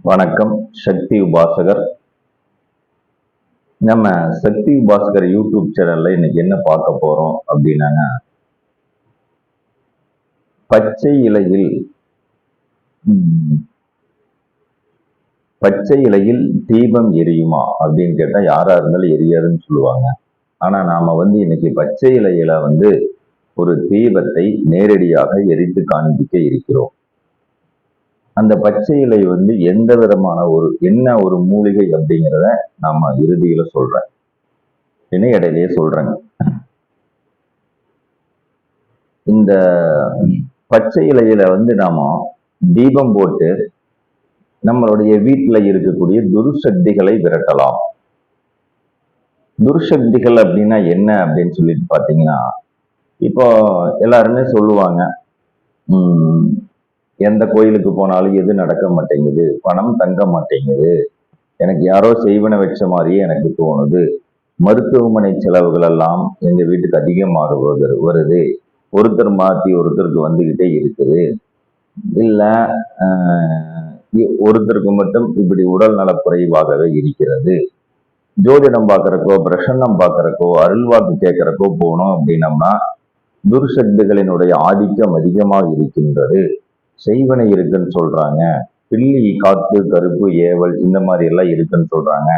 வணக்கம். சக்தி உபாசகர். நம்ம சக்தி உபாசகர் யூடியூப் சேனல்ல இன்னைக்கு என்ன பார்க்க போறோம் அப்படின்னாங்க, பச்சை இலையில் தீபம் எரியுமா அப்படின்னு கேட்டா யாரா இருந்தாலும் எரியாதுன்னு சொல்லுவாங்க. ஆனா நாம இன்னைக்கு பச்சை இலையில ஒரு தீபத்தை நேரடியாக எரித்து காண்பிக்க இருக்கிறோம். அந்த பச்சை இலை எந்த விதமான என்ன ஒரு மூலிகை அப்படிங்கிறத நாம இறுதியில சொல்றேன், இடையிலேயே சொல்றேங்க. இந்த பச்சை இலையில நாம தீபம் போட்டு நம்மளுடைய வீட்டுல இருக்கக்கூடிய துர்சக்திகளை விரட்டலாம். துர்சக்திகள் அப்படின்னா என்ன அப்படின்னு சொல்லிட்டு பாத்தீங்கன்னா, இப்போ எல்லாருமே சொல்லுவாங்க, எந்த கோயிலுக்கு போனாலும் எது நடக்க மாட்டேங்குது, பணம் தங்க மாட்டேங்குது, எனக்கு யாரோ செய்வன வச்ச மாதிரியே எனக்கு தோணுது, மருத்துவமனை செலவுகள் எல்லாம் எங்க வீட்டுக்கு அதிகமாக வருது, ஒருத்தர் மாற்றி ஒருத்தருக்கு வந்துகிட்டே இருக்குது, இல்ல ஒருத்தருக்கு மட்டும் இப்படி உடல் நலக்குறைவாகவே இருக்கிறது, ஜோதிடம் பார்க்கறக்கோ பிரசன்னம் பார்க்கறக்கோ அருள்வாக்கு கேட்கறக்கோ போனோம் அப்படின்னம்னா துர்சக்திகளினுடைய ஆதிக்கம் அதிகமாக இருக்கின்றது, செய்வனை இருக்குன்னு சொல்றாங்க, பில்லி காத்து கருப்பு ஏவல் இந்த மாதிரி எல்லாம் இருக்குன்னு சொல்றாங்க.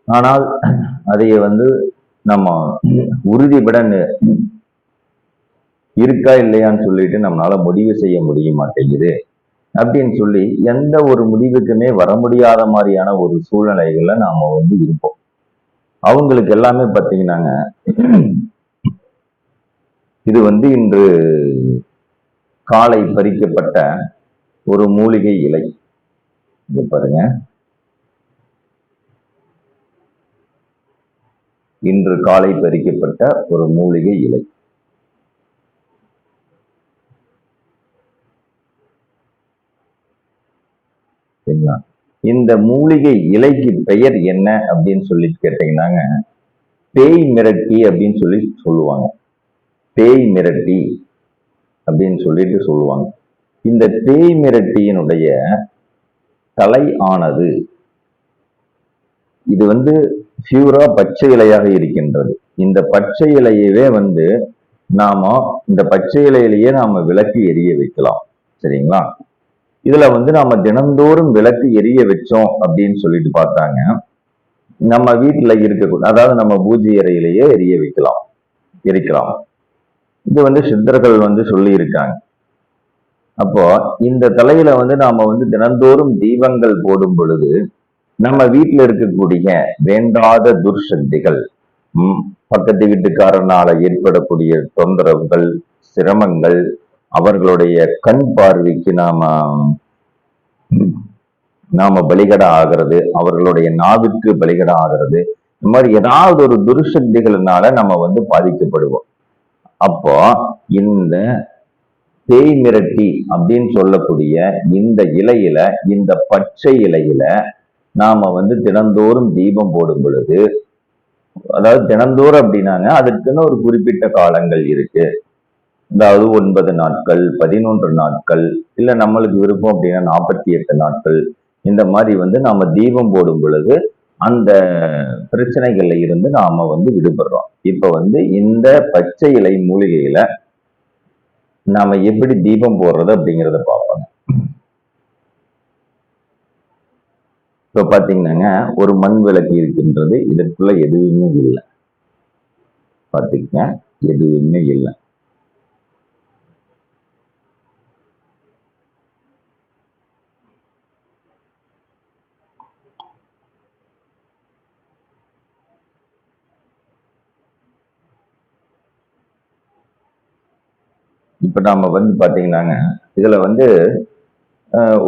ஆனால் அதைய நம்ம உறுதிபட இருக்கா இல்லையான்னு சொல்லிட்டு நம்மளால முடிவு செய்ய முடிய மாட்டேங்குது அப்படின்னு சொல்லி எந்த ஒரு முடிவுக்குமே வர முடியாத மாதிரியான ஒரு சூழ்நிலைகள்ல நாம இருப்போம். அவங்களுக்கு எல்லாமே பார்த்தீங்கன்னாங்க, இது இன்று காலை பறிக்கப்பட்ட ஒரு மூலிகை இலை. இங்க பாருங்க, இன்று காலை பறிக்கப்பட்ட ஒரு மூலிகை இலை. இந்த மூலிகை இலைக்கு பெயர் என்ன அப்படின்னு சொல்லி கேட்டீங்கன்னாங்க, பேய் மிரட்டி அப்படின்னு சொல்லி சொல்லுவாங்க. பேய் மிரட்டி அப்படின்னு சொல்லிட்டு சொல்லுவாங்க. இந்த பேய் மிரட்டியினுடைய தலை ஆனது இது பியூரா பச்சை இலையாக இருக்கின்றது. இந்த பச்சை இலையவே நாம இந்த பச்சை இலையிலேயே நாம விளக்கு எரிய வைக்கலாம். சரிங்களா? இதுல நாம தினந்தோறும் விளக்கு எரிய வச்சோம் அப்படின்னு சொல்லிட்டு பார்த்தாங்க, நம்ம வீட்டுல இருக்கக்கூடிய, அதாவது நம்ம பூஜை அறையிலேயே எரிய வைக்கலாம், எரிக்கலாம். இது சித்தர்கள் சொல்லி இருக்காங்க. அப்போ இந்த தலையில நாம தினந்தோறும் தீபங்கள் போடும் பொழுது நம்ம வீட்டுல இருக்கக்கூடிய வேண்டாத துர்சக்திகள், பக்கத்து வீட்டுக்காரனால ஏற்படக்கூடிய தொந்தரவுகள், சிரமங்கள், அவர்களுடைய கண் பார்வைக்கு நாம பலிகடா ஆகிறது, அவர்களுடைய நாவிற்கு பலிகடா ஆகிறது, இந்த மாதிரி ஏதாவது ஒரு துர்சக்திகளினால நம்ம பாதிக்கப்படுவோம். அப்போ இந்த பேய் மிரட்டி அப்படின்னு சொல்லக்கூடிய இந்த இலையில, இந்த பச்சை இலையில நாம தினந்தோறும் தீபம் போடும் பொழுது, அதாவது தினந்தோறும் அப்படின்னாங்க அதுக்குன்னு ஒரு குறிப்பிட்ட காலங்கள் இருக்கு. அதாவது 9 நாட்கள், 11 நாட்கள், இல்ல நம்மளுக்கு விருப்பம் அப்படின்னா 48 நாட்கள், இந்த மாதிரி நாம தீபம் போடும் பொழுது அந்த பிரச்சனைகள்ல இருந்து நாம விடுபடுறோம். இப்ப இந்த பச்சை இலை மூலிகையில நாம எப்படி தீபம் போடுறது அப்படிங்கிறத பார்ப்போம். இப்ப பாத்தீங்கன்னாங்க, ஒரு மண் விளக்கு இருக்கின்றது, இதற்குள்ள எதுவுமே இல்லை. பாத்தீங்கன்னா எதுவுமே இல்லை. இப்ப நாம பாத்தீங்கன்னாங்க, இதுல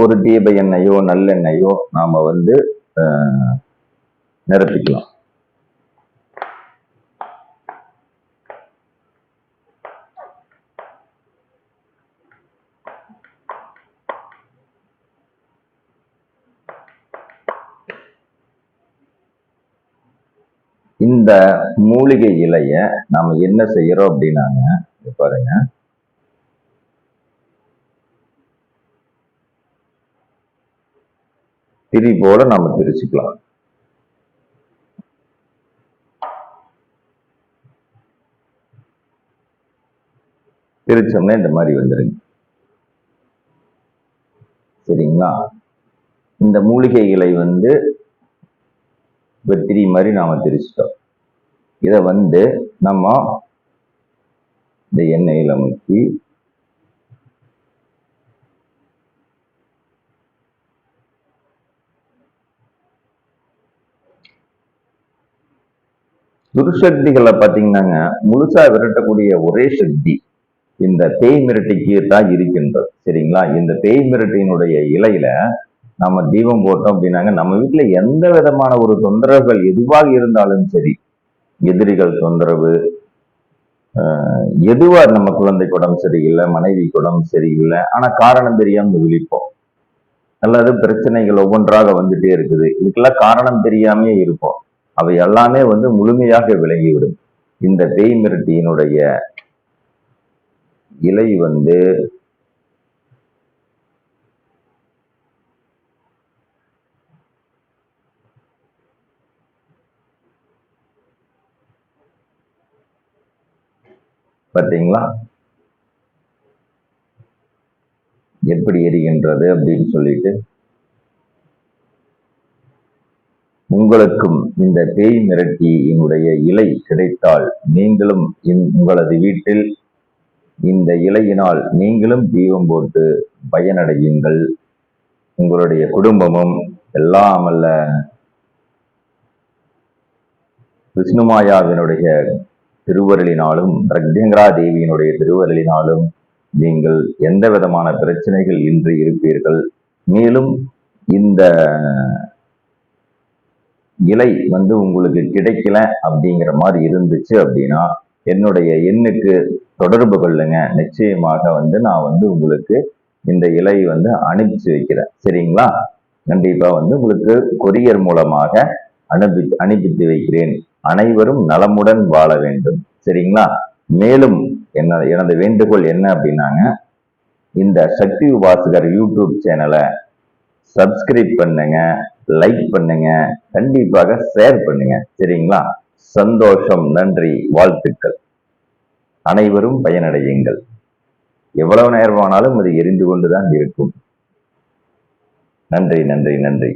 ஒரு தீப எண்ணெயோ நல்லெண்ணெயோ நாம நிரப்பிக்கலாம். இந்த மூலிகை இலைய நாம என்ன செய்யறோம் அப்படின்னாங்க, பாருங்க, திரி போல நாம பிரிச்சுக்கலாம். பிரிச்சோம்னா இந்த மாதிரி வந்துருங்க. சரிங்களா? இந்த மூலிகைகளை வந்து திரி மாதிரி நாம பிரிச்சிட்டோம். இதை வந்து நம்ம இந்த எண்ணெயில முக்கி துர்சக்திகளை பார்த்தீங்கன்னாங்க முழுசா விரட்டக்கூடிய ஒரே சக்தி இந்த பேய் மிரட்டிக்கு தான் இருக்கின்றது. சரிங்களா? இந்த பேய் மிரட்டியினுடைய இலையில நம்ம தீபம் போட்டோம் அப்படின்னாங்க நம்ம வீட்டுல எந்த விதமான ஒரு தொந்தரவுகள் எதுவாக இருந்தாலும் சரி, எதிரிகள் தொந்தரவு, எதுவா நம்ம குழந்தைக்கு உடம்பு சரியில்லை, மனைவிக்கு உடம்பு சரியில்லை, ஆனா காரணம் தெரியாம விழிப்போம், அல்லது பிரச்சனைகள் ஒவ்வொன்றாக வந்துட்டே இருக்குது, இதுக்கெல்லாம் காரணம் தெரியாமே இருப்போம். அவை எல்லாமே வந்து முழுமையாக விளங்கிவிடும். இந்த பேய் மிரட்டியினுடைய இலை வந்து பார்த்தீங்களா எப்படி எரிகின்றது அப்படின்னு சொல்லிட்டு. உங்களுக்கும் இந்த பேய் மிரட்டியினுடைய இலை கிடைத்தால் நீங்களும் உங்களது வீட்டில் இந்த இலையினால் நீங்களும் தீபம் போட்டு பயனடையுங்கள். உங்களுடைய குடும்பமும் எல்லாம் அல்ல விஷ்ணுமாயாவினுடைய திருவருளினாலும் பிரத்யங்கரா தேவியினுடைய திருவருளினாலும் நீங்கள் எந்த விதமான பிரச்சனைகள் இன்றி இருப்பீர்கள். மேலும் இந்த இலை வந்து உங்களுக்கு கிடைக்கல அப்படிங்கிற மாதிரி இருந்துச்சு அப்படின்னா என்னுடைய எண்ணுக்கு தொடர்பு கொள்ளுங்க. நிச்சயமாக வந்து நான் வந்து உங்களுக்கு இந்த இலை வந்து அனுப்பிச்சு வைக்கிறேன். சரிங்களா? கண்டிப்பா வந்து உங்களுக்கு கொரியர் மூலமாக அனுப்பித்து வைக்கிறேன். அனைவரும் நலமுடன் வாழ வேண்டும். சரிங்களா? மேலும் எனது வேண்டுகோள் என்ன அப்படின்னாங்க, இந்த சக்தி உபாசகர் யூடியூப் சேனலை சப்ஸ்கிரைப் பண்ணுங்க, லைக் பண்ணுங்க, கண்டிப்பாக ஷேர் பண்ணுங்க. சரிங்களா? சந்தோஷம், நன்றி, வாழ்த்துக்கள். அனைவரும் பயனடையுங்கள். எவ்வளவு நேரமானாலும் அது எரிந்து கொண்டுதான் இருக்கும். நன்றி, நன்றி, நன்றி.